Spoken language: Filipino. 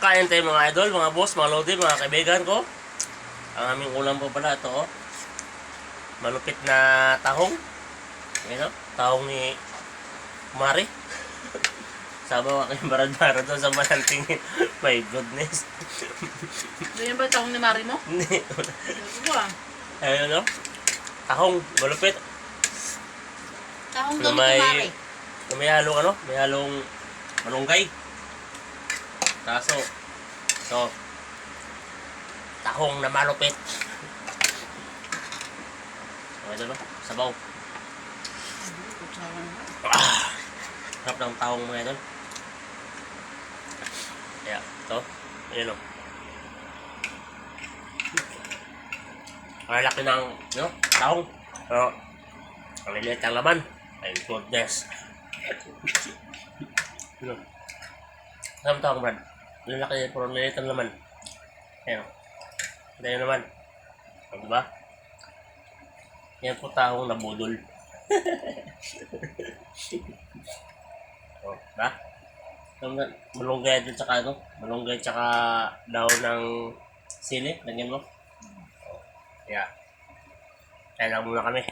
Kain tayo mga idol, mga boss, mga lodi, mga kaibigan ko. Ang aming ulam po pala ito, oh. Malupit na tahong. Ayan, oh. Tahong ni Mari. Sabaw aking barad-barad doon sa malantingin. My goodness. Ganyan ba tahong ni Mari mo? Hindi. Gago ah. Ayun, oh. Tahong, malupit. Tahong Na gamit ni Mari. may halong ano, may halong malunggay. Kaso, ito, tahong na malupit. Ito no, sabaw. Harap ng tahong mga ito. Kaya, ito, ayun o. Ang laki ng, tahong. Pero, ang liliit ang laman. My goodness. Saan tahong, Brad? Lalaki, pero liliit ang laman. Ayan o. Ito yun naman. O, diba? Yan po tahong na budol. O, diba? Malunggay dyan tsaka ano? Malunggay tsaka daon ng sili. Lagyan mo. O, kaya, kaya lang muna kami.